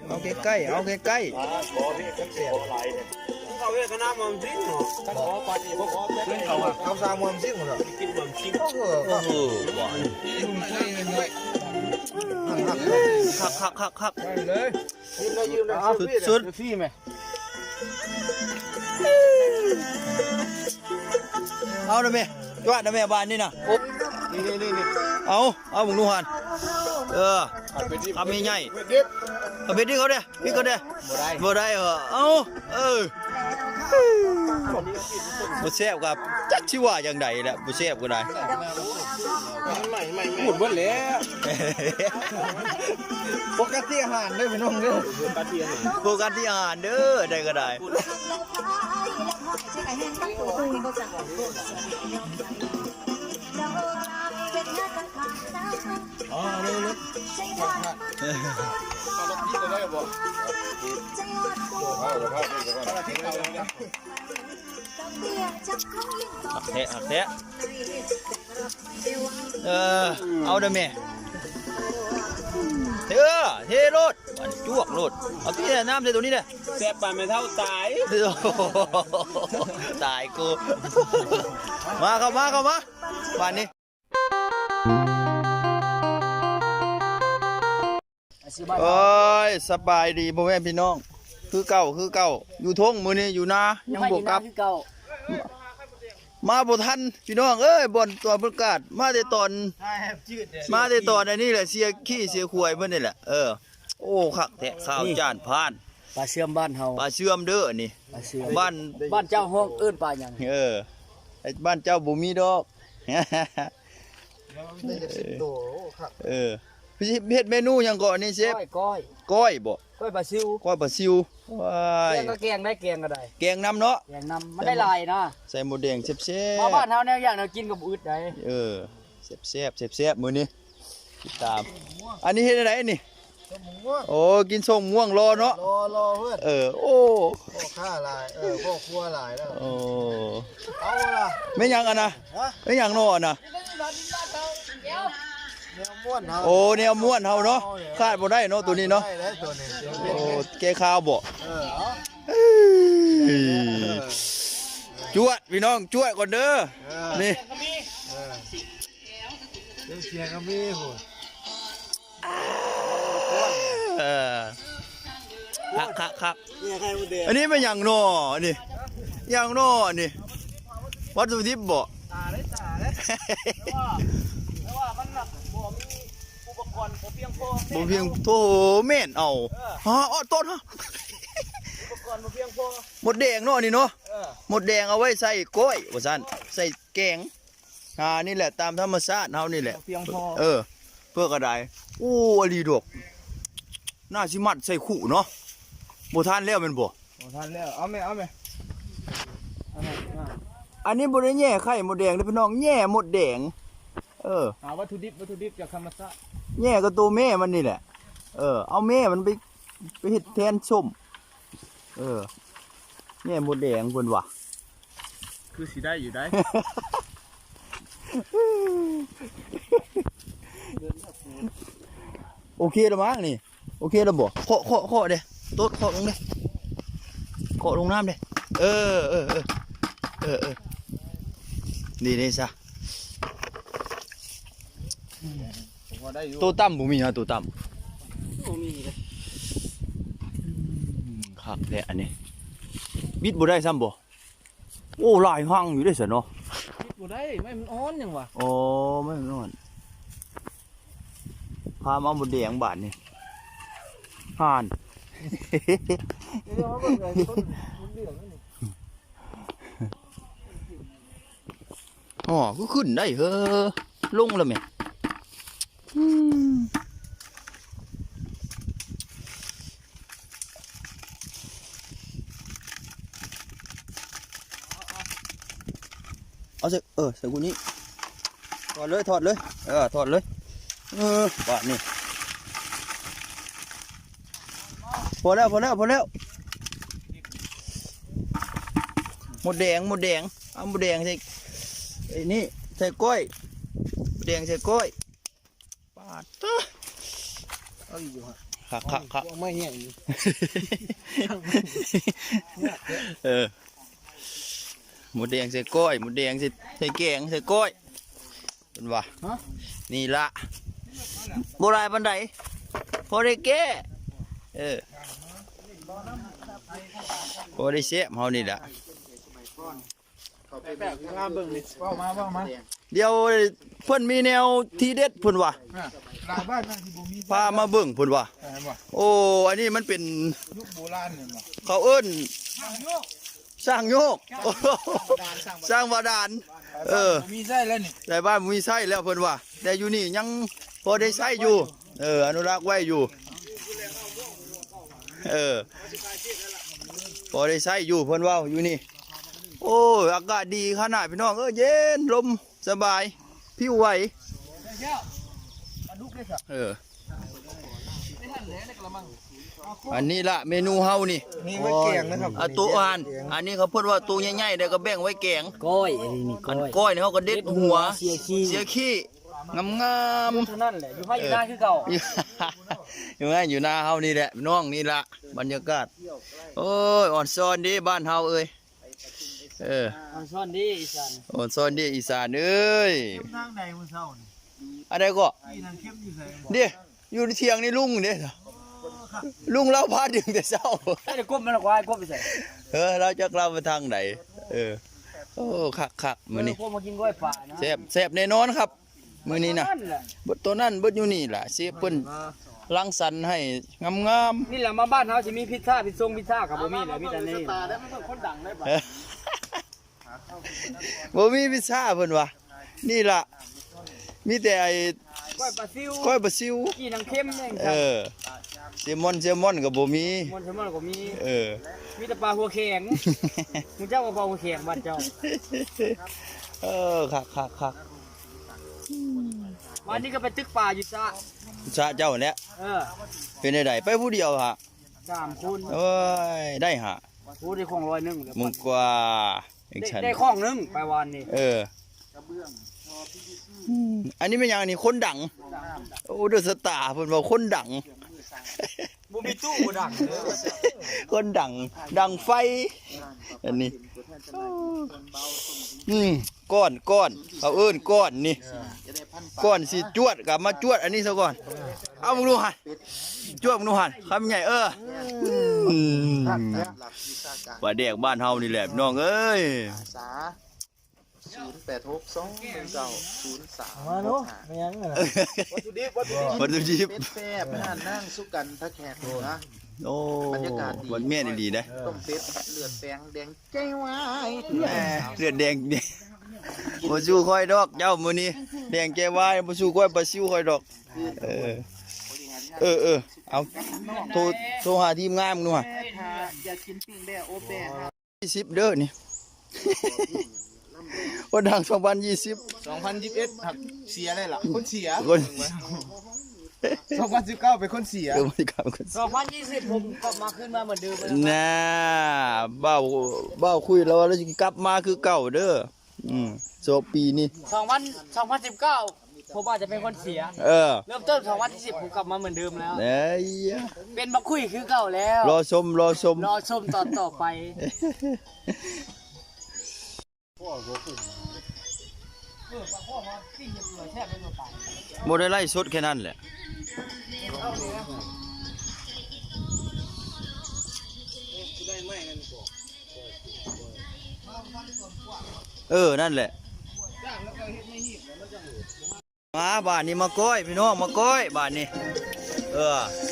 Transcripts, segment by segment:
เอาใกล้ๆเอาใกล้เขาเรียกกันน้ำมันซิ่งเหรอขอปาดีขอเป็นเขาสร้างมันซิ่งเหรอกินมันซิ่งก็ๆโอ้โหหวานคักเลยยืมเลยสุดพี่ไหมเอาได้ไหมจวดได้ไหมบ้านนี่นะนี่เอาบุงลูกหันทำใหญ่เอาเป็ดที่เขาเด้พี่เขาเด้บ่ได้เหรอบ่แซ่บกับจักชิว่าอย่างใดแหละบ่แซ่บก็ได้ไม่พูดเบิ้ลแล้วปกติอาหารเด้อพี่น้องเด้อปกติอาหารเด้อได้ก็ได้อ๋อเลยเอารถที่จะได้บ่หักแท้เอาได้ไหมเทรถมันจวกรถเอาพี่น้ำใส่ตัวนี้เลยแซ่บปานไม่เท่าตายตายกูมาเข้ามาวันนี้โอ้ยสบายดีพ่อแม่พี่น้องคือเก่าอยู่ทงมือนี้อยู่นายังบวกกับมาบ่ทันพี่น้องบ่นตัวประกาศมาแต่ตอนอันนี้แหละเสียขี้เสียขวยเพิ่นนี่แหละโอ้คักแท้ข้าวจานพานปลาเชื่อมบ้านเฮาปลาเชื่อมเด้อนี่บ้านเจ้าห้องเอิ้นปลาหยังไอ้บ้านเจ้าบ่มีดอกพี่เฮ็ดเมนูหยังก่อนนี่เชฟก้อยบ่ก้อยปลาซิวว้ายแกงได้แกงก็ได้แกงน้ำเนาะแกงน้ำมันได้ลายนะใส่หมูแดงแซ่บๆมาบ้านเฮาแนวอย่างเรากินกับอึดได้แซ่บมื้อนี้ติดตามอันนี้เฮ็ดอะไรนี่โอ้กินส้มม่วงรอเนาะรอเพื่อนโอ้ข้าหลายพ่อครัวหลายแล้วโอ้เอาล่ะไม่ยังอ่ะนะไม่ยังเนาะนะแนวม้วนเฮาโอ้แนวม้วนเฮาเนาะคาดบ่ได้เนาะตัวนี้เนาะโอ้แกข้าวบ่จวดพี่น้องจวดก่อนเด้อนี่เสียก็มีโหคักอันนี้เป็นอย่างนอนี่อย่างนอนี่วัตถุดิบบ่ตาเลยแต่ว่ามันแบบบ่มีอุปกรณ์บ่เพียงโถแม่นเอาต้นฮะอุปกรณ์บ่เพียงพอหมดแดงเนาะนี่เนาะหมดแดงเอาไว้ใส่ก้อยว่าซั่นใส่แกงนี่แหละตามธรรมชาติเฮานี่แหละเพียงพอเพื่อกระไดอลีดอกน่าสิมัดใส่ขู่เนาะบ่ทานแล้วแม่นบ่ทานแล้วเอาไหมอันนี้บ่ได้แย่ไข่หมดแดงเด้อพี่น้องแย่หมดแดงหาวัตถุดิบจากธรรมชาติแย่ก็ตัวแม่มันนี่แหละเอาแม่มันไปเฮ็ดแทนส้มแย่หมดแดงเพิ่นว่ะคือสิได้อยู่ได้โอเคแล้วมั้งนี่โอเคแล้วบ่เคาะเด้โต๊ดเคาะลงเด้เคาะลงน้ำเด้นี่ซะตัวต่ำบ่มีฮะตัวต่ำมีเลยคักแท้อันนี้บิดบ่ได้ซ้ำบ่โอ้หลายหั่งอยู่ได้ซั่นเนาะบิดบ่ได้ไม่มันอ่อนหยังวะอ๋อไม่มันอ่อนพามาบ่แดงบาดนี่ห่านก็ขึ้นได้ลงแล้วแม่เอาใส่กูนี้ถอดเลยถอดเลยบาดนี่พอแล้วหมดแดงเอาหมดแดงใส่ไอ้นี่ใส่ก้อยแดงใส่ก้อยปาดเอาอยู่ฮะ คัก ไม่เงี้ย เออหมูแดงใส่ก้อยหมูแดงใส่แกงใส่ก้อยเป็นว่านี่ละโบราณปันไดพอได้แก้พอได้เสียบเฮานี่แหละเดี๋ยวเพิ่นมีแนวที่เด็ดเพิ่นว่าพามาเบิ่งเพิ่นว่าโอ้อันนี้มันเป็นยุคโบราณเนี่ยเขาเอิ้นสร้างโยกสร้างบาดาลมีไส้แล้วนี่แต่บ้านมีไส้แล้วเพิ่นว่าแต่อยู่นี่ยังพอได้ไส้อยู่อนุรักษ์ไว้อยู่พอได้ไส้อยู่เพิ่นว่าอยู่นี่โอ้อากาศดีขนาดพี่น้องเย็นลมสบายผิวไหวอันนี้ละเมนูเฮานี่นี่ไว้แกงนะครับตัวอันนี้เขาพูดว่าตัวใหญ่ๆเดี๋ยวก็แบ่งไว้แกงก้อยนี่ก้อยนี่เขาก็เด็ดหัวเสียขี้งามเท่านั้นแหละอยู่ให้อยู่หน้าคือเก่าอยู่ไงอยู่หน้าเฮานี่แหละน้องนี่ละบรรยากาศโอ้ยอ่อนซ้อนดีบ้านเฮาอ่อนซ้อนดีอีสานอ่อนซ้อนดีอีสานทางใดมื้อเช้านี่อะไรก็นางเข้มอยู่ไสเด้อยู่ในเถียงนี่ลุงเด้ลุงเล่าพาดึงแต่เช้าได้ก้มมันหรอกว่าก้มไปใส่เราจะเล่าไปทางไหนโอ้คักมื้อนี้ก้มมากินก้อยป่านะแซ่บแน่นอนครับมื้อนี้นะบดตัวนั้นบดอยู่นี่ล่ะสิเพิ่นรังสรรค์ให้งามๆนี่แหละมาบ้านเฮาสิมีพิซซ่าพิซซ่ากับบ่มีแหละมีแต่นี่ตาได้มันคนดังได้บ่บ่มีพิซซ่าเพิ่นว่านี่ล่ะมีแต่ไอ้ก้อยปลาซิวกี่นางเข้มเองแซลมอนก็บ่มีแซลมอนก็มีมีแต่ปลาหัวแข็งมึงเจ้าว่าปลาหัวแข็งบ้านเจ้าคักวันนี้ก็ไปตึกป่าอยู่ซะเจ้าเนี่ยเป็นไดไปผู้เดียวฮะ3คนโอ้ยได้ฮะผู้ได้ของ101มึงกว่าได้ของนึงไปวันนี้อันนี้เป็นอย่างนี้คนดังโอ้เดอะสตาร์เพิ่นว่าคนดังบ่มีตู้บ่ดังคนดังไฟอันนี้ก้อนเขาเอิ้นก้อนนี่ก้อนสิจวดกับมาจวดอันนี้ซะก่อนเอามึงดูหั่นจวดมึงดูหั่นคำใหญ่ปลาแดกบ้านเฮานี่แหละน้องเอ้ย08621903มาเนาะไม่ยังน่ะวัตถุดิบเป็ดแซ่บไปหานั่งสุกันทะแขกนะโอ้บรรยากาศดีวันแม่นี่ดีนะต้มเป็ดเลือดแดงใจไว้เลือดแดงนี่บ่สู้ค่อยดอกเจ้ามื้อนี้แดงแก้วายบ่สู้ค่อยปลาซิวค่อยดอกเอาโทรหาทีมงานมึงดูฮะอยากกินปิ้งแบ่โอแบ่20เด้อนี่วันดัง2021หักเสียเลยล่ะคนเสีย2019เป็นคนเสีย2020ผมกลับมาขึ้นมาเหมือนเดิมน่าเบ้าคุยแล้วเราจะกลับมาคือเก่าเด้อโซปีนี้2019ผมอาจจะเป็นคนเสียเริ่มต้น2010ผมกลับมาเหมือนเดิมแล้วเป็นบักคุยคือเก่าแล้วรอชมตอนต่อไปโมได้ไล่สดแค่นั้นแหละนั่นแหละมาบ้านนี้มาก้อยพี่น้องมาก้อยบ้านนี้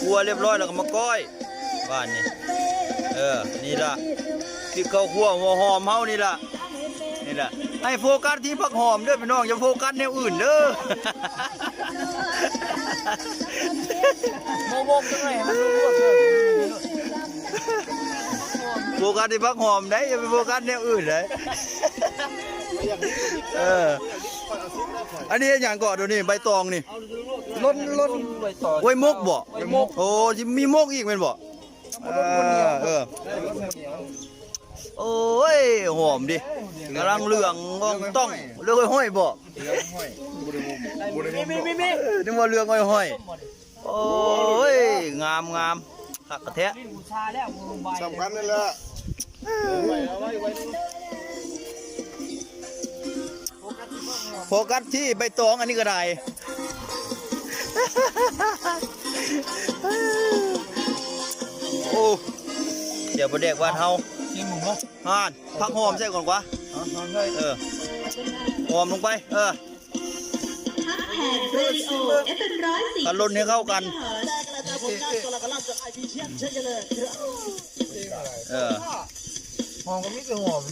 ครัวเรียบร้อยแล้วก็มาก้อยบ้านนี้นี่ล่ะที่เขาคั่วหัวหอมเฮานี่ล่ะให้โฟกัสที่ผักหอมเด้อพี่น้องอย่าโฟกัสแนวอื่นเด้อโมจังไงมันรู้โฟกัสที่ผักหอมได้อย่าไปโฟกัสแนวอื่นเลยอันนี้อย่างก่อนดูนี่ใบตองนี่ล้นใบตองไว้มกบ่โอ้จะมีมกอีกเป็นบ่โอ้ยหอมดิกำลังเหลืองต้องเลือกห้อยบ่มีนึกว่าเลือกห้อย โอ้ยงามขักกระแทะ ลิ้นบูชาแล้วบูรุมใบ สำคัญเลยล่ะ โฟกัสที่ใบตองอันนี้ก็ได้ โอ้เดี๋ยวประเด็กบ้านเฮา กินหมูเนาะ ห่านพักหอมใส่ก่อนกว่าหอมลงไปกันลนให้เข้ากันหอมก็มีแต่หอม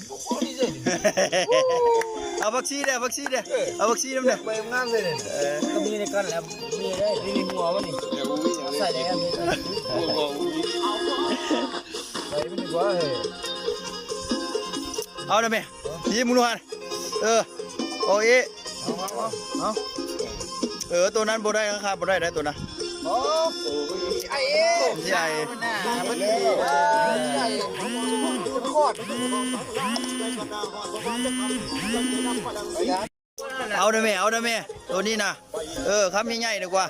นี่สิ เอาผักชีเด้อเอาผักชีน้ำเด้อ ไปงานเลยเนี่ย ก็มีในกันแล้วมีได้มีหัวมันนี่ใส่ได้มี ไปไม่ดีกว่าเฮ้ย เอาได้ไหมพี่มึงดูหันโอ้ยตัวนั้นบ่ได้นะครับบ่ได้ได้ตัวนะ โอ้ไอ้ ที่ไอ้ มันดีโคตร เอาได้ไหมตัวนี้นะคำใหญ่ๆดีกว่า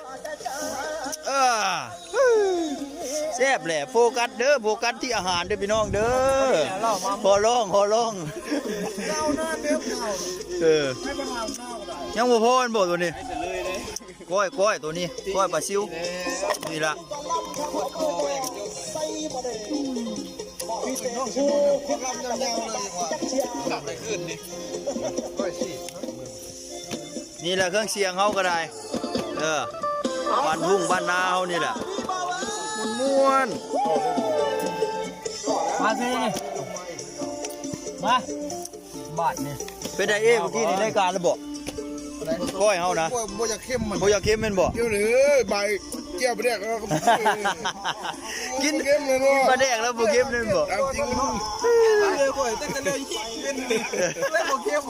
แซ่บแหละโฟกัสเด้อโฟกัสที่อาหารเด้อพี่น้องเด้อพอร้องยังบ่พอบ่ตัวนี้ก้อยตัวนี้ก้อยปลาซิวนี่ละนี่แหละเครื่องเสียงเขาก็ได้บ้านทุ่งบ้านนาเขานี่แหละม้วน มาสินี่มาบาทนี่ เป็นไดเมื่อกี้นี่รายการระบบก้อยเฮานะ บ่อยากเข้มมัน บ่อยากเค็มแม่นบ่ เดี๋ยวหรือใบเกี่ยวไปเรียกแล้วก็ กิน เข้มเลยเนาะ ปลาแดกแล้วบ่เค็มแม่นบ่ จริงเลยบ่อยตั้งแต่เลยเป็นเลยบ่เข้ม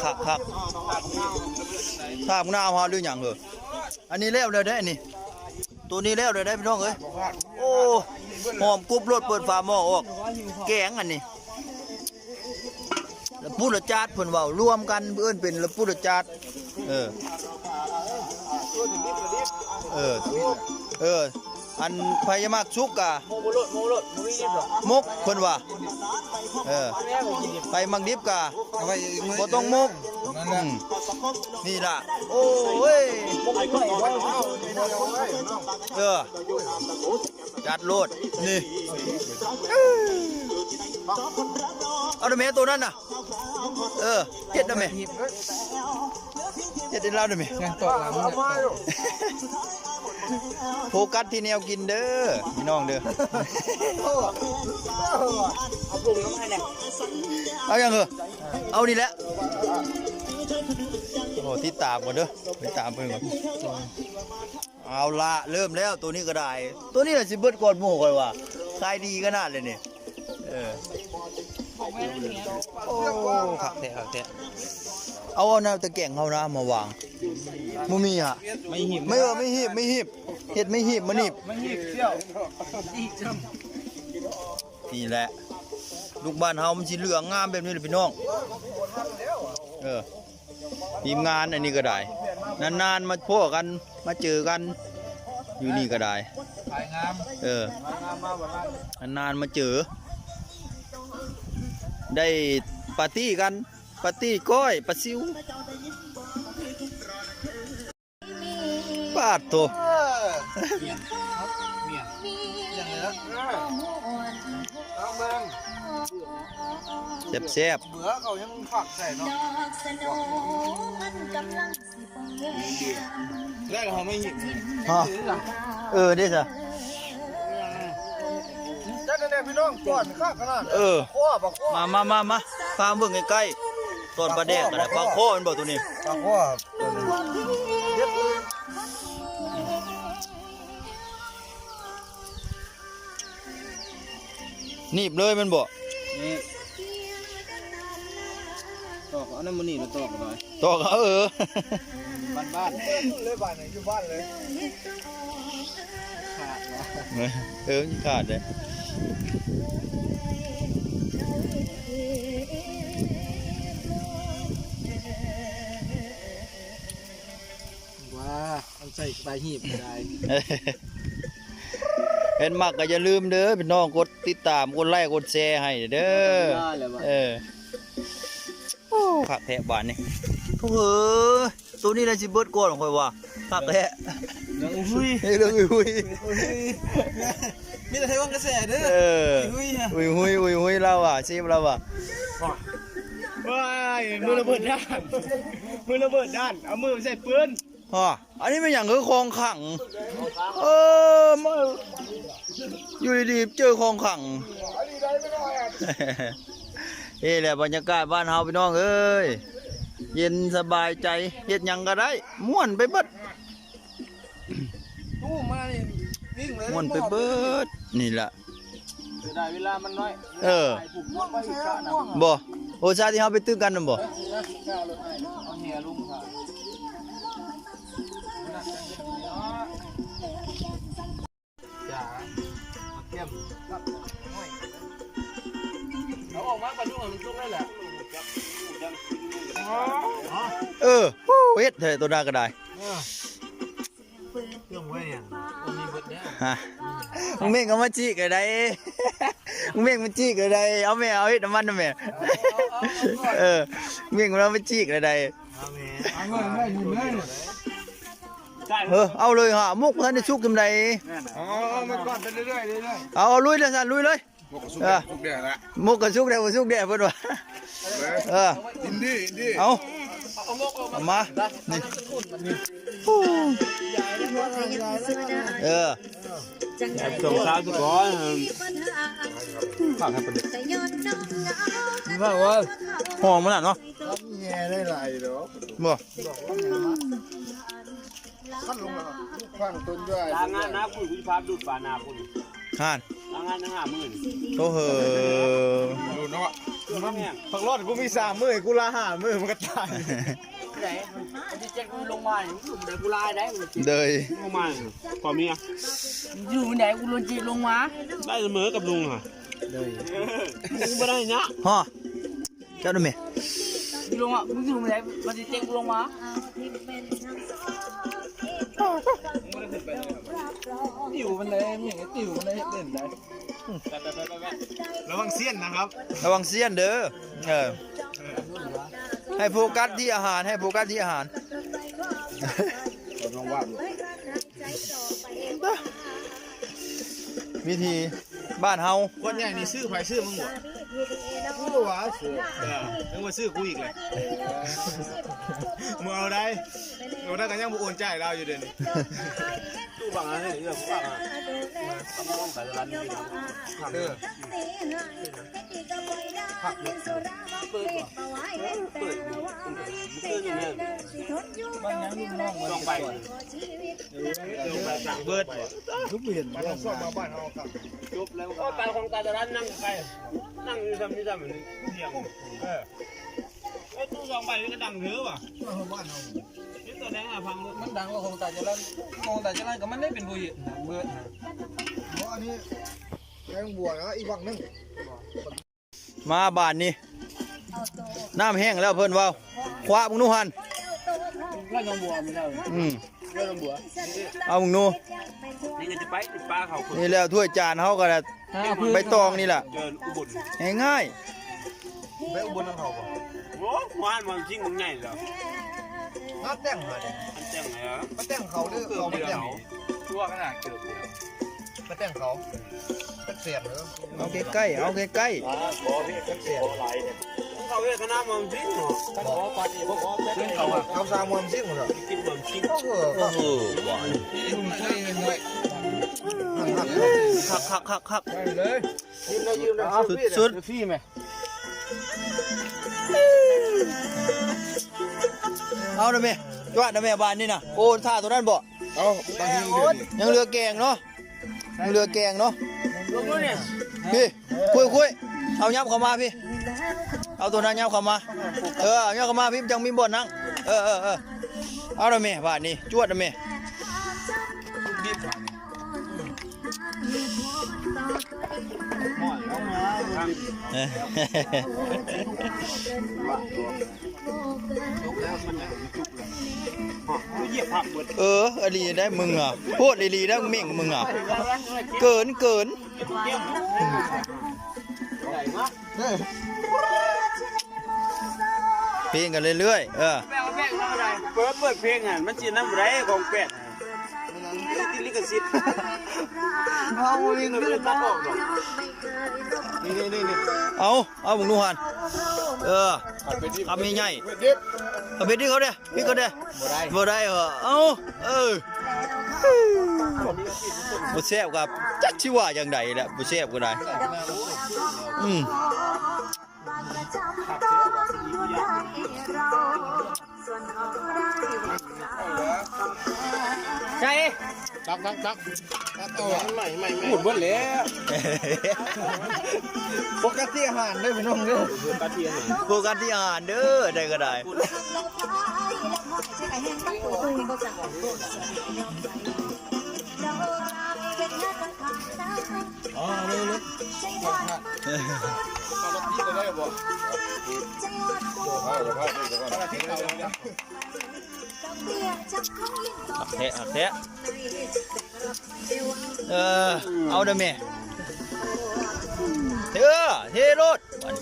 คักภาพหน้าเฮาหรือหยังอันนี้แล้วได้อันนี้ตัวนี้แล้วได้พี่น้องเอ้ยโอ้หอมกรุบรสเปิดฝาหม้อออกแกงอันนี้แล้วปูละจาดเพิ่นเว้ารวมกันเอิ้นเป็นละปูละจาดอันพยามากชุกกะ โมรถบ่มีดิบหรอก มกเพิ่นว่าไปมักดิบกะบ่ต้องมกนี่ล่ะโอ้ยจัดโลดนี่เอาได้แม่ตัวนั้นน่ะเฮ็ดได้แม่เฮ็ดได้แล้วได้แม่ ยังตกหลังเนี่ย โฟกัสที่แนวกินเด้อพี่น้องเด้อ เอาปรุงน้ำให้แน่ เอายังเอานี่แหละโอ้ที่ตามก่อนเด้อไปตามเพิ่นก่อนเอาละเริ่มแล้วตัวนี้ก็ได้ตัวนี้น่ะสิเบิดก่อนหมู่ก่อนว่าขายดีขนาดเลยนี่โอ้คักแท้เอาน้ำตะแกรงเฮานะมาวางบ่มีฮะไม่หีบเฮ็ดไม่หีบมานีบ ไม่หีบเที่ยว นี่แหละลูกบ้านเฮามันสิเหลืองงามแบบนี้เลยพี่น้องทีมงานอันนี้ก็ได้นานๆมาพบกันมาเจอกันอยู่นี่ก็ได้ ถ่ายงามงามมาวันนั้น นานๆมาเจอได้ปาร์ตี้กันปาร์ตี้ก้อยปลาซิวปาดโต แซ่บ เบื่อเขายังฝักใส่เนาะได้เขาไม่หิบ ฮะได้จ้ะ ได้แน่พี่น้องก่อนข้าขนาดข้อปากข้อ มาพาเบิ่งใกล้ๆต้นปลาแดกกันนะปลาโคมันบอกตัวนี้ ปากข้อ หนีบเลยมันบอก นี่ตอกเอาน้ำมันนี่มาตอกหน่อย ตอกเอาบ้านเลยบ้านไหนอยู่บ้านเลยขาดนะ ขาดเลย ใส่ปลายหีบได้ เห็นมักก็อย่าลืมเด้อพี่น้องกดติดตามกดไลค์กดแชร์ให้เด้อโอ้ผักแทะบานนี่โอ้โหตัวนี้น่าสิเบิดก่อนของข่อยว่าผักแทะเรื่องอุ้ยมีแต่ไทยว่างกระแสเด้ออุ้ยเราอ่ะซีมเราอ่ะว้ายมือระเบิดด้านเอามือใส่ปืนอันนี้เป็นอย่างคือคลองขังมาอยู่ดีๆเจอคลองขังนี่แหละบรรยากาศบ้านเฮาพี่น้องเอ้ยเย็นสบายใจเฮ็ดหยังก็ได้ม่วนไปเบิดม่วนไปเบิดนี่แหละได้เวลามันน้อยบ่โอชาที่เฮาไปตื้อกันน่ะบ่เอาออกมาปลาดุกมันจุกได้แหละเฮ็ดเถอะตัวหน้าก็ได้เรื่องไว้เนี่ยมีเบิดเนี่ยมึงเม่งเอามาจี้ก็ได้มึงเม่งมันจี้ก็ได้เอาแม่เอาเฮ็ดน้ำมันนะแม่เม่งมันเอามาจี้ก็ได้เอาเลยฮะมุกท่านได้ชุกจำได้มันก่อนไปเรื่อยเอาลุยเลยสั่นลุยเลยมุกกับชุกได้บ่ชุกได้เพิ่นว่าอินดี้เอามานี่ส่งสาวทุกคนฝากให้ประเด็นว่าหอมมันเนาะแง่ได้หลายเนาะบ่ขั้นลงมาฟังต้นด้วยงานนะคุยภาพดูดปานาคุณห่านงาน50,000โตเหอดูเนาะฝั่งรอดกูมี30,000กูละ50,000มันก็ตายไหนมันจะเจ็บกูลงมาอยู่ไหนกูลายได้เดยลงมาพอมีอ่ะอยู่ไหนกูลงจีลงมาได้เสมอกับลุงอ่ะเดยกูไม่ได้เนาะฮะเจ้าดูมั้ยลงอ่ะมึงอยู่ไหนมันจะเจ็บกูลงมาติ๋วมันเลยอย่างติ๋วมันเลยเล่นได้ระวังเสี้ยนนะครับระวังเสี้ยนเด้อให้โฟกัสที่อาหารให้โฟกัสที่อาหารวิธีบ้านเฮาคนใหญ่นี่ซื้อไผซื้อมึงหมดกูรู้ว่าซื้อมึงมาซื้อกูอีกเลยมึงเอาได้ก็ยังบ่โอนจ่ายเราอยู่เดี๋ยวนี้ตู้บังอะไรเนี่ยกูบังอ่ะต้องใส่ร้านนี้ผักเด้อผักเปิดอยู่เนี่ยบางอย่างลูกน้องลองไปสั่งเบิร์ดทุกเปลี่ยนมาซ่อมมาบ้านเราครับจบแล้วตาของตาจะร้านนั่งใครนั่งอยู่ทำนี่ทำเหมือนเที่ยงไอ้ตู้สองใบนี่ก็ดังเยอะว่ะบ้านเรานี่ตัวแดงอ่ะพังมันดังกว่าของตาจะร้านก็มันได้เป็นบุยเบิร์ดเพราะอันนี้แกงบัวนะอีกฝั่งนึงมาบ้านนี้น้ำแห้งแล้วเพิ่นว่าคว้ามึงนู่หันแล้วน้องบัวไม่ได้แล้วน้องบัวเอามึงนู่นี่ก็จะไปติดปลาเขานี่แล้วถ้วยจานเขาก็แล้วใบตองนี่แหละง่ายไปอุบลน้ำเขาป่ะโอ้หวานมันจริงมึงใหญ่เหรอน้าแต่งมาเนี่ยแต่งเหรอมาแต่งเขาด้วยเขามาแต่งชั่วขนาดเกือบมาแต่งเขาเสียบเลยเอาใกล้ๆเอาใกล้ๆขอพี่เสียบเขาเรียกคณะมันจริงเหรอขอปาดีขอเล่นเขาอ่ะเขาสร้างมันจริงเหรอกินมันจริงโอ้โหหวานคักเลยยืมเลยสุดพี่ไหมเอาหน่อยแม่จวดหน่อยแม่บ้านนี่นะโอ้ท่าตัวนั้นบ่เอาบางทียังเรือแกงเนาะยังเรือแกงเนาะพี่คุยเอายับเข้ามาพี่เอาตัวนั้นยับเข้ามาเอายับเข้ามาพี่จังมีบ่อนนั่งเอาหน่อยแม่บ้านนี่จวดหน่อยแม่ เหยียบผักหมด อลีได้มึงอ่ะโคตรลีได้มึงเม่งมึงอ่ะเกินเพลงกันเรื่อยๆแม่ว่าแม่ทำอะไรเปิดเพลงอ่ะมันจีน้ำไรของเป็ดติลิกสิทธิ์เอาลิงขึ้นตัดออกนี่เอาบุงนูหันทำใหญ่เอาเบ็ดที่เขาเด้พี่เขาเด้บ่ได้เหรอบ่แซ่บครับจักชิว่าอย่างใดแหละบ่แซ่บก็ได้ใช่ ตักตัวใหม่พูดเบิ้ลแล้วปกติอาหารได้พี่น้องเด้อปกติอาหารเด้อได้ก็ได้เทะเอาเด้อแม่เทโลด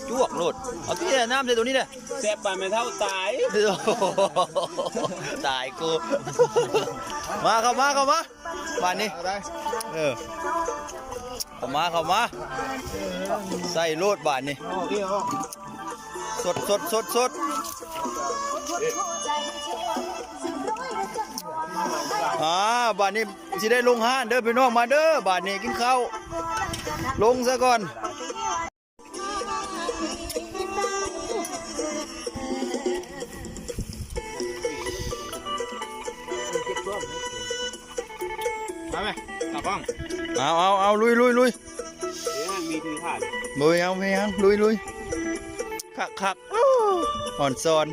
จวกโลดเอาที่น้ำใส่ตัวนี้เด้อ แซ่บปานไม่เท่าตาย ตายกูมาเข้ามาบ้านนี้เข้ามาใส่โลดบ้านนี้สดบ้านนี้สิได้ลงห้านเด้อพี่น้องมาเด้อบ้านนี้กินข้าวลงซะก่อนมาไหมตากล้องเอาลุยมีทีผ่าน ลุยลุยคักอ่อนซอน